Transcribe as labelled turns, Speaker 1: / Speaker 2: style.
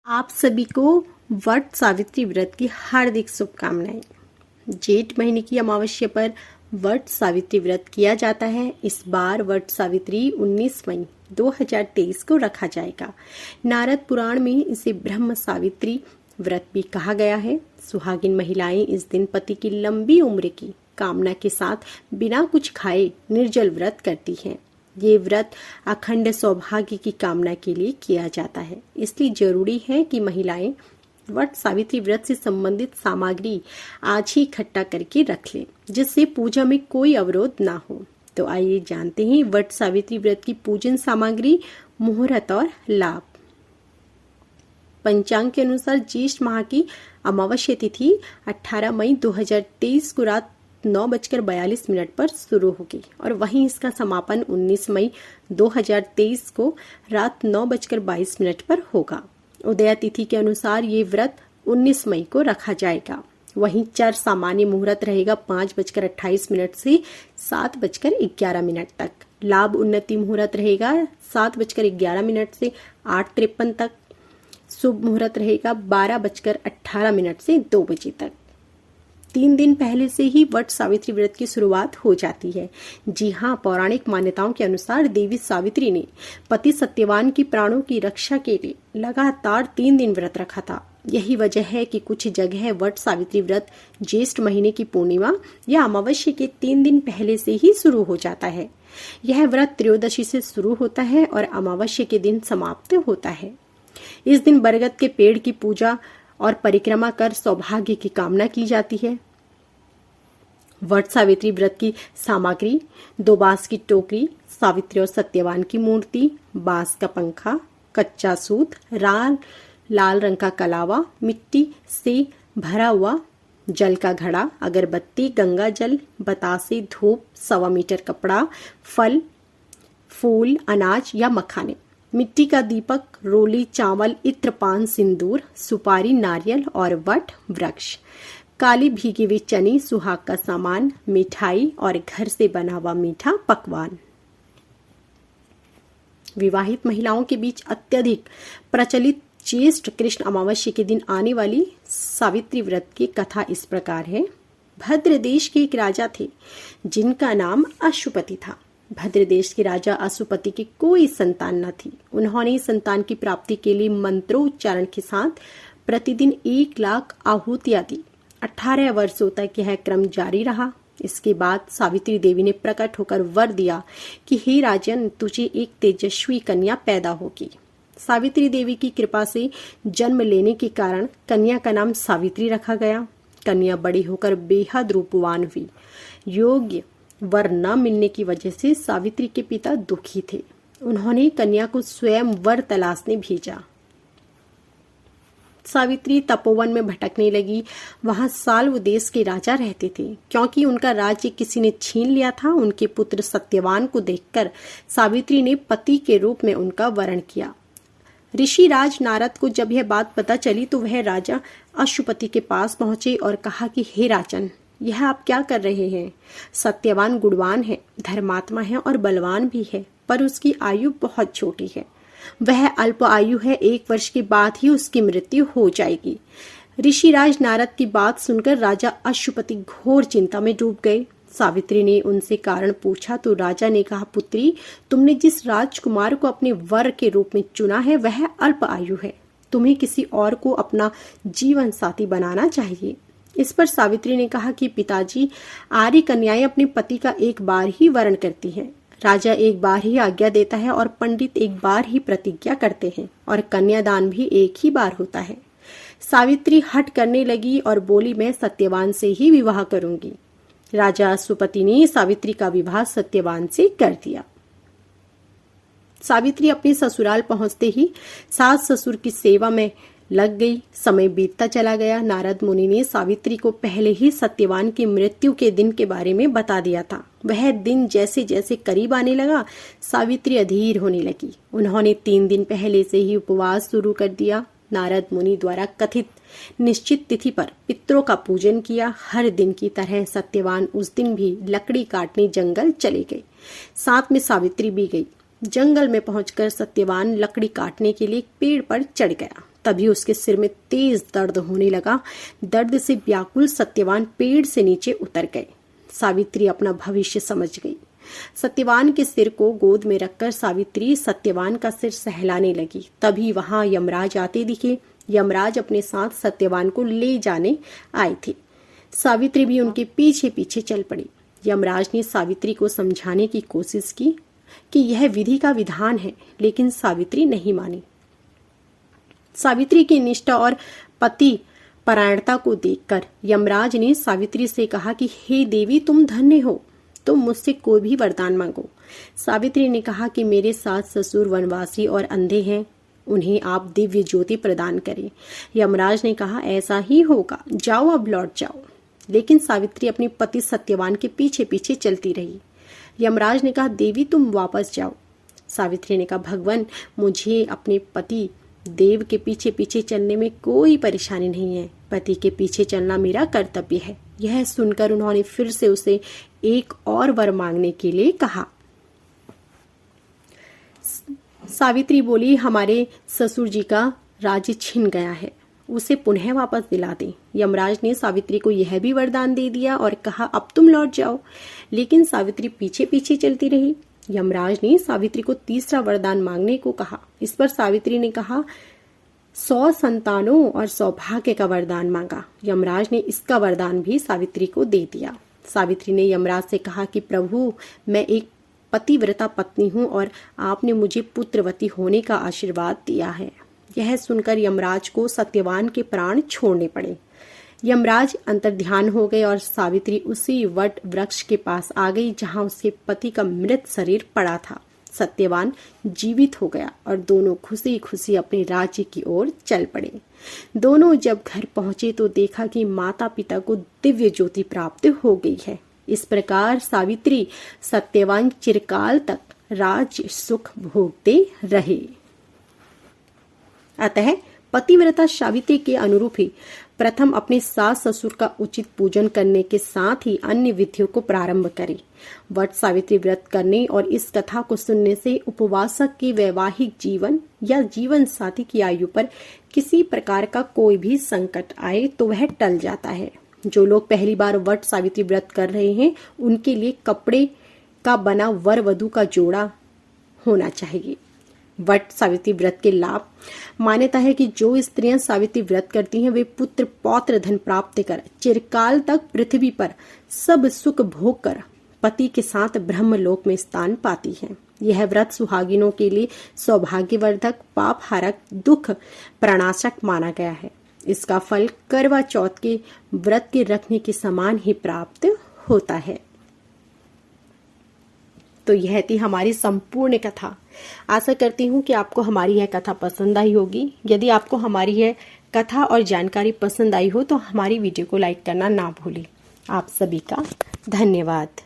Speaker 1: आप सभी को वट सावित्री व्रत की हार्दिक शुभकामनाएं। जेठ महीने की अमावस्या पर वट सावित्री व्रत किया जाता है। इस बार वट सावित्री 19 मई 2023 को रखा जाएगा। नारद पुराण में इसे ब्रह्म सावित्री व्रत भी कहा गया है। सुहागिन महिलाएं इस दिन पति की लंबी उम्र की कामना के साथ बिना कुछ खाए निर्जल व्रत करती हैं। ये व्रत अखंड सौभाग्य की कामना के लिए किया जाता है, इसलिए जरूरी है कि महिलाएं वट सावित्री व्रत से संबंधित सामग्री आज ही इकट्ठा करके रख लें, जिससे पूजा में कोई अवरोध ना हो। तो आइए जानते हैं वट सावित्री व्रत की पूजन सामग्री, मुहूर्त और लाभ। पंचांग के अनुसार ज्येष्ठ माह की अमावस्या तिथि 18 मई 2023 को रात 9:42 पर शुरू होगी और वहीं इसका समापन 19 मई 2023 को रात 9:22 पर होगा। उदया तिथि के अनुसार ये व्रत 19 मई को रखा जाएगा। वहीं चर सामान्य मुहूर्त रहेगा 5:28 से 7:11 तक। लाभ उन्नति मुहूर्त रहेगा 7:11 से 8:53 तक। शुभ मुहूर्त रहेगा 12:18 से 2 बजे तक। 3 दिन पहले से ही वट सावित्री व्रत की शुरुआत हो जाती है। जी हाँ, पौराणिक मान्यताओं के अनुसार देवी सावित्री ने पति सत्यवान की प्राणों की रक्षा के लिए लगातार 3 दिन व्रत रखा था। यही वजह है कि कुछ जगह वट सावित्री व्रत ज्येष्ठ महीने की पूर्णिमा या अमावस्या के 3 दिन पहले से ही शुरू हो जाता है। यह व्रत त्रयोदशी से शुरू होता है और अमावस्या के दिन समाप्त होता है। इस दिन बरगद के पेड़ की पूजा और परिक्रमा कर सौभाग्य की कामना की जाती है। वट सावित्री व्रत की सामग्री: 2 बांस की टोकरी, सावित्री और सत्यवान की मूर्ति, बांस का पंखा, कच्चा सूत, लाल रंग का कलावा, मिट्टी से भरा हुआ जल का घड़ा, अगरबत्ती, गंगा जल, बतासे, धूप, 1.25 मीटर कपड़ा, फल, फूल, अनाज या मखाने, मिट्टी का दीपक, रोली, चावल, इत्र, पान, सिंदूर, सुपारी, नारियल और वट वृक्ष, काली भीगी हुई चनी, सुहाग का सामान, मिठाई और घर से बना हुआ मीठा पकवान। विवाहित महिलाओं के बीच अत्यधिक प्रचलित ज्येष्ठ कृष्ण अमावस्या के दिन आने वाली सावित्री व्रत की कथा इस प्रकार है। भद्र देश के एक राजा थे जिनका नाम अशुपति था। भद्र देश के राजा अशुपति की कोई संतान न थी। उन्होंने संतान की प्राप्ति के लिए मंत्रोच्चारण के साथ प्रतिदिन 1 लाख आहुतियां दी। 18 वर्षों तक यह क्रम जारी रहा। इसके बाद सावित्री देवी ने प्रकट होकर वर दिया कि हे राजन, तुझे एक तेजस्वी कन्या पैदा होगी। सावित्री देवी की कृपा से जन्म लेने के कारण कन्या का नाम सावित्री रखा गया। कन्या बड़ी होकर बेहद रूपवान हुई। योग्य वर न मिलने की वजह से सावित्री के पिता दुखी थे। उन्होंने कन्या को स्वयं वर तलाशने भेजा। सावित्री तपोवन में भटकने लगी। वहां साल्व देश के राजा रहते थे। क्योंकि उनका राज्य किसी ने छीन लिया था, उनके पुत्र सत्यवान को देखकर सावित्री ने पति के रूप में उनका वरण किया। ऋषि राज नारद को जब यह बात पता चली तो वह राजा अशुपति के पास पहुंचे और कहा कि हे राजन, यह आप क्या कर रहे हैं? सत्यवान गुणवान है, धर्मात्मा है और बलवान भी है, पर उसकी आयु बहुत छोटी है। वह अल्प आयु है, 1 वर्ष के बाद ही उसकी मृत्यु हो जाएगी। ऋषिराज नारद की बात सुनकर राजा अशुपति घोर चिंता में डूब गए। सावित्री ने उनसे कारण पूछा तो राजा ने कहा, पुत्री, तुमने जिस राजकुमार को अपने वर के रूप में चुना है वह अल्प आयु है। तुम्हें किसी और को अपना जीवन साथी बनाना चाहिए। इस पर सावित्री ने कहा कि पिताजी, आर्य कन्याएं अपने पति का एक बार ही वरण करती हैं। राजा एक बार ही आज्ञा देता है और पंडित एक बार ही प्रतिज्ञा करते हैं और कन्यादान भी एक ही बार होता है। सावित्री हट करने लगी और बोली, मैं सत्यवान से ही विवाह करूंगी। राजा अशुपति ने सावित्री का विवाह सत्यवान से कर दिया। सावित्री अपने ससुराल पहुंचते ही सास ससुर की सेवा में लग गई। समय बीतता चला गया। नारद मुनि ने सावित्री को पहले ही सत्यवान की मृत्यु के दिन के बारे में बता दिया था। वह दिन जैसे जैसे करीब आने लगा, सावित्री अधीर होने लगी। उन्होंने 3 दिन पहले से ही उपवास शुरू कर दिया। नारद मुनि द्वारा कथित निश्चित तिथि पर पितरों का पूजन किया। हर दिन की तरह सत्यवान उस दिन भी लकड़ी काटने जंगल चले गए। साथ में सावित्री भी गई। जंगल में पहुंचकर सत्यवान लकड़ी काटने के लिए पेड़ पर चढ़ गया। तभी उसके सिर में तेज दर्द होने लगा। दर्द से व्याकुल सत्यवान पेड़ से नीचे उतर गए। सावित्री अपना भविष्य समझ गई। सत्यवान के सिर को गोद में रखकर सावित्री सत्यवान का सिर सहलाने लगी। तभी वहां यमराज आते दिखे। यमराज अपने साथ सत्यवान को ले जाने आए थे। सावित्री भी उनके पीछे पीछे चल पड़ी। यमराज ने सावित्री को समझाने की कोशिश की कि यह विधि का विधान है, लेकिन सावित्री नहीं मानी। सावित्री की निष्ठा और पति परायणता को देखकर यमराज ने सावित्री से कहा कि हे देवी, तुम धन्य हो, तुम मुझसे कोई भी वरदान मांगो। सावित्री ने कहा कि मेरे सास ससुर वनवासी और अंधे हैं, उन्हें आप दिव्य ज्योति प्रदान करें। यमराज ने कहा ऐसा ही होगा, जाओ अब लौट जाओ। लेकिन सावित्री अपने पति सत्यवान के पीछे पीछे चलती रही। यमराज ने कहा देवी, तुम वापस जाओ। सावित्री ने कहा भगवान, मुझे अपने पति देव के पीछे पीछे चलने में कोई परेशानी नहीं है। पति के पीछे चलना मेरा कर्तव्य है। यह सुनकर उन्होंने फिर से उसे एक और वर मांगने के लिए कहा। सावित्री बोली, हमारे ससुर जी का राज्य छिन गया है, उसे पुनः वापस दिला दें। यमराज ने सावित्री को यह भी वरदान दे दिया और कहा अब तुम लौट जाओ। लेकिन सावित्री पीछे पीछे चलती रही। यमराज ने सावित्री को तीसरा वरदान मांगने को कहा। इस पर सावित्री ने कहा 100 संतानों और सौभाग्य का वरदान मांगा। यमराज ने इसका वरदान भी सावित्री को दे दिया। सावित्री ने यमराज से कहा कि प्रभु, मैं एक पतिव्रता पत्नी हूँ और आपने मुझे पुत्रवती होने का आशीर्वाद दिया है। यह सुनकर यमराज को सत्यवान के प्राण छोड़ने पड़े। यमराज अंतर्ध्यान हो गए और सावित्री उसी वट वृक्ष के पास आ गई जहां उसके पति का मृत शरीर पड़ा था। सत्यवान जीवित हो गया और दोनों खुशी खुशी अपने राज्य की ओर चल पड़े। दोनों जब घर पहुंचे तो देखा कि माता पिता को दिव्य ज्योति प्राप्त हो गई है। इस प्रकार सावित्री सत्यवान चिरकाल तक राज्य सुख भोगते रहे। अतः पतिव्रता सावित्री के अनुरूप ही प्रथम अपने सास ससुर का उचित पूजन करने के साथ ही अन्य विधियों को प्रारंभ करें। वट सावित्री व्रत करने और इस कथा को सुनने से उपवासक के वैवाहिक जीवन या जीवन साथी की आयु पर किसी प्रकार का कोई भी संकट आए तो वह टल जाता है। जो लोग पहली बार वट सावित्री व्रत कर रहे हैं उनके लिए कपड़े का बना वर वधू का जोड़ा होना चाहिए। वट सावित्री व्रत के लाभ। मान्यता है कि जो स्त्रियां सावित्री व्रत करती हैं वे पुत्र पौत्र धन प्राप्त कर चिरकाल तक पृथ्वी पर सब सुख भोग कर पति के साथ ब्रह्मलोक में स्थान पाती हैं। यह व्रत सुहागिनों के लिए सौभाग्यवर्धक, पाप हारक, दुख प्रणाशक माना गया है। इसका फल करवा चौथ के व्रत के रखने के समान ही प्राप्त होता है। तो यह थी हमारी संपूर्ण कथा। आशा करती हूँ कि आपको हमारी यह कथा पसंद आई होगी। यदि आपको हमारी यह कथा और जानकारी पसंद आई हो तो हमारी वीडियो को लाइक करना ना भूलें। आप सभी का धन्यवाद।